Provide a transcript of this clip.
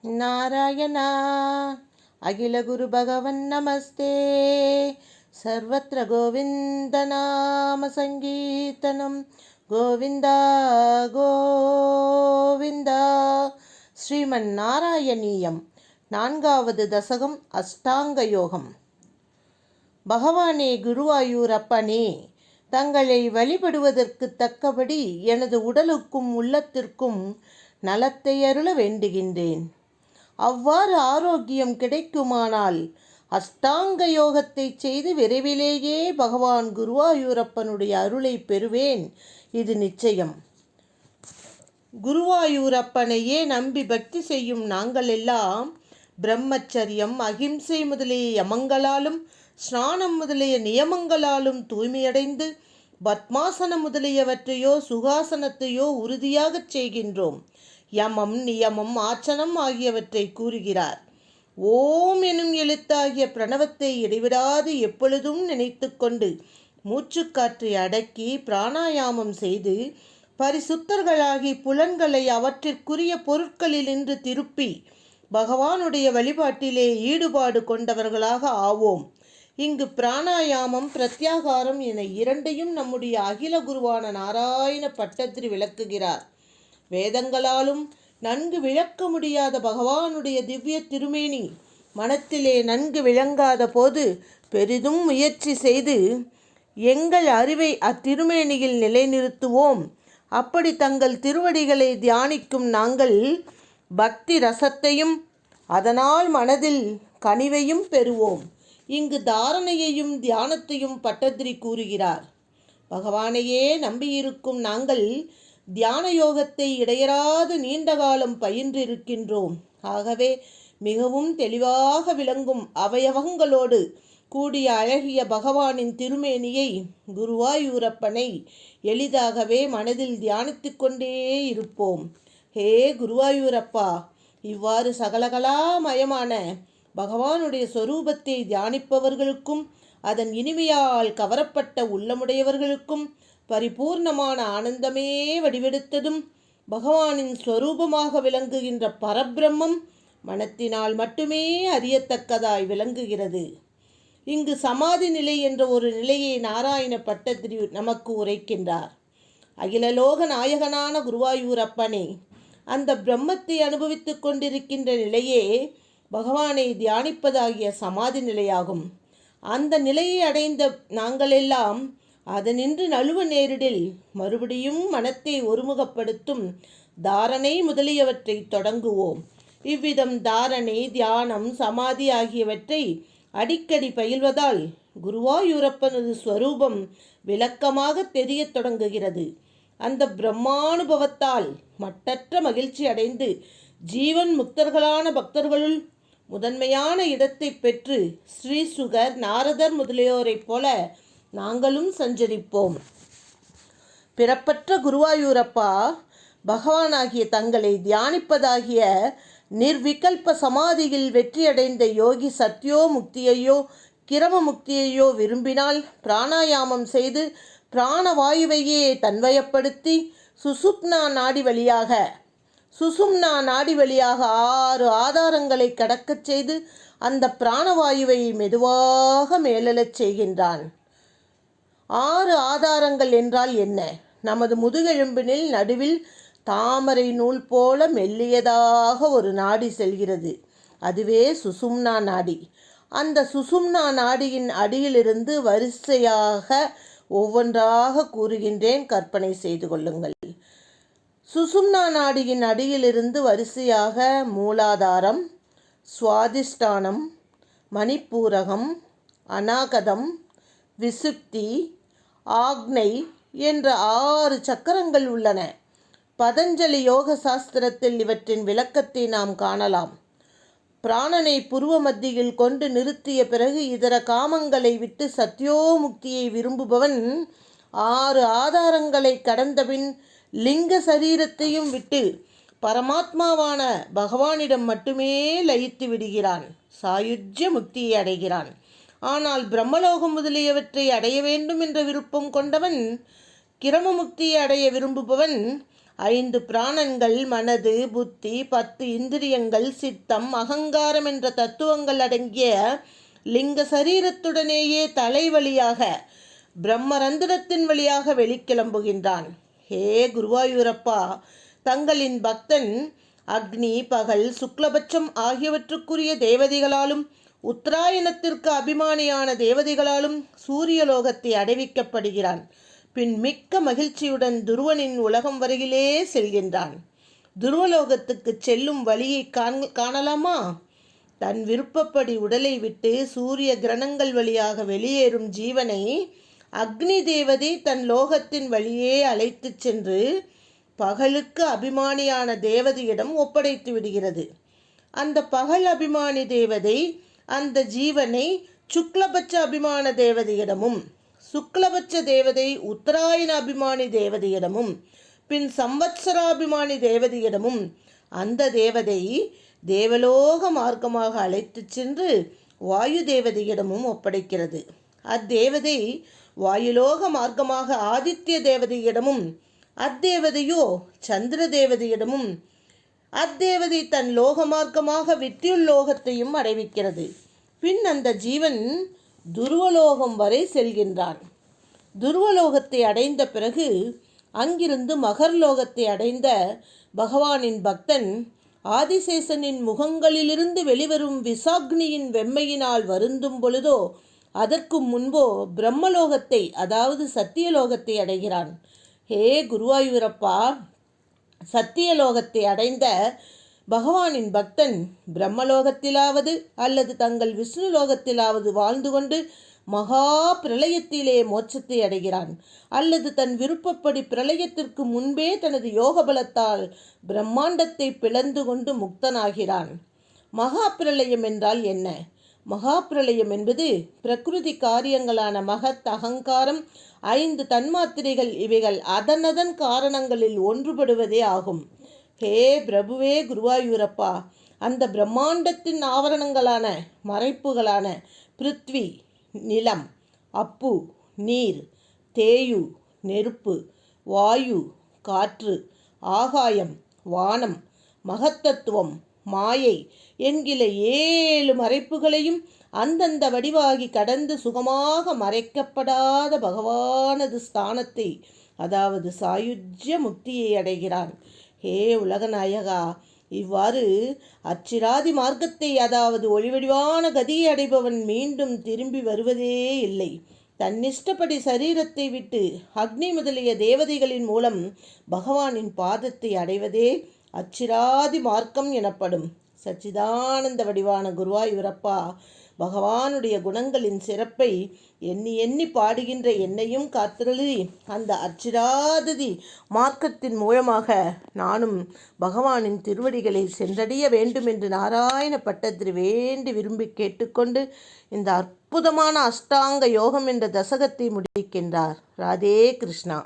नारायणा अखिलगुरु भगवन् नमस्ते। सर्वत्र गोविन्दनाम सङ्कीर्तनं गोविन्दा गोविन्दा। ஸ்ரீமன்னாராயணீயம் நான்காவது தசகம் அஷ்டாங்க யோகம். பகவானே குருவாயூரப்பனே, தங்களை வழிபடுவதற்கு தக்கபடி எனது உடலுக்கும் உள்ளத்திற்கும் நலத்தை அருள வேண்டுகின்றேன். அவ்வாறு ஆரோக்கியம் கிடைக்குமானால் அஷ்டாங்க யோகத்தை செய்து விரைவிலேயே பகவான் குருவாயூரப்பனுடைய அருளை பெறுவேன், இது நிச்சயம். குருவாயூரப்பனையே நம்பி பக்தி செய்யும் நாங்கள் எல்லாம் பிரம்மச்சரியம், அகிம்சை முதலிய யமங்களாலும் ஸ்நானம் முதலிய நியமங்களாலும் தூய்மையடைந்து பத்மாசனம் முதலியவற்றையோ சுகாசனத்தையோ உறுதியாகச் செய்கின்றோம். யமம், நியமம், ஆச்சனம் ஆகியவற்றை கூறுகிறார். ஓம் எனும் எழுத்தாகிய பிரணவத்தை இடைவிடாது எப்பொழுதும் நினைத்து கொண்டு மூச்சுக்காற்றை அடக்கி பிராணாயாமம் செய்து பரிசுத்தர்களாகி புலன்களை அவற்றிற்குரிய பொருட்களிலின்று திருப்பி பகவானுடைய வழிபாட்டிலே ஈடுபாடு கொண்டவர்களாக ஆவோம். இங்கு பிராணாயாமம், பிரத்யாகாரம் என இரண்டையும் நம்முடைய அகில குருவான நாராயண பட்டத்திரி விளக்குகிறார். வேதங்களாலும் நன்கு விளக்க முடியாத பகவானுடைய திவ்ய திருமேனி மனத்திலே நன்கு விளங்காத போது பெரிதும் முயற்சி செய்து எங்கள் அறிவை அத்திருமேனியில் நிலைநிறுத்துவோம். அப்படி தங்கள் திருவடிகளை தியானிக்கும் நாங்கள் பக்தி ரசத்தையும் அதனால் மனதில் கனிவையும் பெறுவோம். இங்கு தாரணையையும் தியானத்தையும் பட்டத்திரி கூறுகிறார். பகவானையே நம்பியிருக்கும் நாங்கள் தியான யோகத்தை இடையராது நீண்ட காலம் பயின்றிருக்கின்றோம். ஆகவே மிகவும் தெளிவாக விளங்கும் அவயவங்களோடு கூடிய அழகிய பகவானின் திருமேனியை, குருவாயூரப்பனை எளிதாகவே மனதில் தியானித்து கொண்டே இருப்போம். ஹே குருவாயூரப்பா, இவ்வாறு சகலகலாமயமான பகவானுடைய சொரூபத்தை தியானிப்பவர்களுக்கும் அதன் இனிமையால் கவரப்பட்ட உள்ளமுடையவர்களுக்கும் பரிபூர்ணமான ஆனந்தமே வடிவெடுத்ததும் பகவானின் ஸ்வரூபமாக விளங்குகின்ற பரபிரம்மம் மனத்தினால் மட்டுமே அறியத்தக்கதாய் விளங்குகிறது. இங்கு சமாதி நிலை என்ற ஒரு நிலையை நாராயண பட்டத்திரி நமக்கு உரைக்கின்றார். அகிலலோக நாயகனான குருவாயூரப்பனே, அந்த பிரம்மத்தை அனுபவித்து கொண்டிருக்கின்ற நிலையே பகவானை தியானிப்பதாகிய சமாதி நிலையாகும். அந்த நிலையை அடைந்த நாங்களெல்லாம் அதனின்று நழுவ நேரிடில் மறுபடியும் மனத்தை ஒருமுகப்படுத்தும் தாரணை முதலியவற்றை தொடங்குவோம். இவ்விதம் தாரணை, தியானம், சமாதி ஆகியவற்றை அடிக்கடி பயில்வதால் குருவாயூரப்பனது ஸ்வரூபம் விளக்கமாக தெரியத் தொடங்குகிறது. அந்த பிரம்மானுபவத்தால் மட்டற்ற மகிழ்ச்சி அடைந்து ஜீவன் முக்தர்களான பக்தர்களுள் முதன்மையான இடத்தை பெற்று ஸ்ரீசுகர், நாரதர் முதலியோரைப் போல நாங்களும் சஞ்சரிப்போம். பிறப்பற்ற குருவாயூரப்பா, பகவானாகிய தங்களை தியானிப்பதாகிய நிர்விகல்ப சமாதியில் வெற்றியடைந்த யோகி சத்யோ முக்தியையோ கிரம முக்தியையோ விரும்பினால் பிராணாயாமம் செய்து பிராணவாயுவையே தன்வயப்படுத்தி சுசும்னா நாடி வழியாக 6 ஆதாரங்களை கடக்கச் செய்து அந்த பிராணவாயுவை மெதுவாக மேலெழச் செய்கின்றான். 6 ஆதாரங்கள் என்றால் என்ன? நமது முதுகெலும்பினில் நடுவில் தாமரை நூல் போல மெல்லியதாக ஒரு நாடி செல்கிறது. அதுவே சுசும்னா நாடி. அந்த சுசும்னா நாடியின் அடியிலிருந்து வரிசையாக ஒவ்வொன்றாக கூறுகின்றேன், கற்பனை செய்து கொள்ளுங்கள். சுசும்னா நாடியின் அடியிலிருந்து வரிசையாக மூலாதாரம், சுவாதிஷ்டானம், மணிப்பூரகம், அநாகதம், விசுப்தி, ஆக்னை என்ற 6 சக்கரங்கள் உள்ளன. பதஞ்சலி யோக சாஸ்திரத்தில் இவற்றின் விளக்கத்தை நாம் காணலாம். பிராணனை புருவ மத்தியில் கொண்டு நிறுத்திய பிறகு இதர காமங்களை விட்டு சத்யோமுக்தியை விரும்புபவன் 6 ஆதாரங்களை கடந்தபின் லிங்க சரீரத்தையும் விட்டு பரமாத்மாவான பகவானிடம் மட்டுமே லயித்து விடுகிறான், சாயுஜ்ய முக்தியை அடைகிறான். ஆனால் பிரம்மலோகம் முதலியவற்றை அடைய வேண்டும் என்ற விருப்பம் கொண்டவன், கிரம முக்தியை அடைய விரும்புபவன் 5 பிராணன்கள், மனது, புத்தி, 10 இந்திரியங்கள், சித்தம், அகங்காரம் என்ற தத்துவங்கள் அடங்கிய லிங்க சரீரத்துடனேயே தலை வழியாக பிரம்மரந்திரத்தின் வழியாக வெளிக்கிளம்புகின்றான். ஹே குருவாயூரப்பா, தங்களின் பக்தன் அக்னி, பகல், சுக்லபட்சம் ஆகியவற்றுக்குரிய தேவதைகளாலும் உத்தராயணத்திற்கு அபிமானியான தேவதைகளாலும் சூரியலோகத்தை அடைவிக்கப்படுகிறான். பின் மிக்க மகிழ்ச்சியுடன் துருவனின் உலகம் வரையிலே செல்கின்றான். துருவலோகத்துக்கு செல்லும் வழியை காணலாமா? தன் விருப்பப்படி உடலை விட்டு சூரிய கிரணங்கள் வழியாக வெளியேறும் ஜீவனை அக்னி தேவதை தன் லோகத்தின் வழியே அழைத்து சென்று பகலுக்கு அபிமானியான தேவதையிடம் ஒப்படைத்து விடுகிறது. அந்த பகல் அபிமானி தேவதை அந்த ஜீவனை சுக்லபட்ச அபிமான தேவதையிடமும், சுக்லபட்ச தேவதை உத்தராயண அபிமானி தேவதையிடமும், பின் சம்வத்சராபிமானி தேவதையிடமும், அந்த தேவதை தேவலோக மார்க்கமாக அழைத்து சென்று வாயு தேவதையிடமும் ஒப்படைக்கிறது. அத்தேவதை வாயுலோக மார்க்கமாக ஆதித்ய தேவதையிடமும், அத்தேவதையோ சந்திர தேவதையிடமும், அத்தேவதை தன் லோக மார்க்கமாக வித்யுல்லோகத்தையும் அடைவிக்கிறது. பின் அந்த ஜீவன் துருவலோகம் வரை செல்கின்றான். துருவலோகத்தை அடைந்த பிறகு அங்கிருந்து மகர்லோகத்தை அடைந்த பகவானின் பக்தன் ஆதிசேஷனின் முகங்களிலிருந்து வெளிவரும் விசாக்னியின் வெம்மையினால் வருந்தும் பொழுதோ அதற்கு முன்போ பிரம்மலோகத்தை, அதாவது சத்தியலோகத்தை அடைகிறான். ஹே குருவாயூரப்பா, சத்தியலோகத்தை அடைந்த பகவானின் பக்தன் பிரம்மலோகத்திலாவது அல்லது தங்கள் விஷ்ணுலோகத்திலாவது வாழ்ந்து கொண்டு மகா பிரளயத்திலே மோட்சத்தை அடைகிறான், அல்லது தன் விருப்பப்படி பிரளயத்திற்கு முன்பே தனது யோக பலத்தால் பிரம்மாண்டத்தை பிளந்து கொண்டு முக்தனாகிறான். மகா பிரளயம் என்றால் என்ன? மகா பிரளயம் என்பது பிரகிருதி காரியங்களான மகத், அகங்காரம், 5 தன்மாத்திரைகள் இவைகள் அதனதன் காரணங்களில் ஒன்றுபடுவதே ஆகும். ஹே பிரபுவே குருவாயூரப்பா, அந்த பிரம்மாண்டத்தின் ஆவரணங்களான மறைப்புகளான பிருத்வி, நிலம், அப்பு, நீர், தேயு, நெருப்பு, வாயு, காற்று, ஆகாயம், வானம், மகத்தத்துவம், மாயை என்கிற 7 மறைப்புகளையும் அந்தந்த வடிவாகி கடந்து சுகமாக மறைக்கப்படாத பகவானது ஸ்தானத்தை, அதாவது சாயுஜ்ய முக்தியை அடைகிறான். ஹே உலகநாயகா, இவ்வாறு அச்சிராதி மார்க்கத்தை, அதாவது ஒளிவடிவான கதியை அடைபவன் மீண்டும் திரும்பி வருவதே இல்லை. தன்னிஷ்டப்படி சரீரத்தை விட்டு அக்னி முதலிய தேவதைகளின் மூலம் பகவானின் பாதத்தை அடைவதே அச்சிராதி மார்க்கம் எனப்படும். சச்சிதானந்த வடிவான குருவாயூரப்பா, பகவானுடைய குணங்களின் சிறப்பை எண்ணி எண்ணி பாடுகின்ற என்னையும் காத்தருளி அந்த அச்சிராதி மார்க்கத்தின் மூலமாக நானும் பகவானின் திருவடிகளை சென்றடைய வேண்டும் என்று நாராயண பட்டத்திரி வேண்டி விரும்பி கேட்டுக்கொண்டு இந்த அற்புதமான அஷ்டாங்க யோகம் என்ற தசகத்தை முடிக்கின்றார். ராதே கிருஷ்ணா.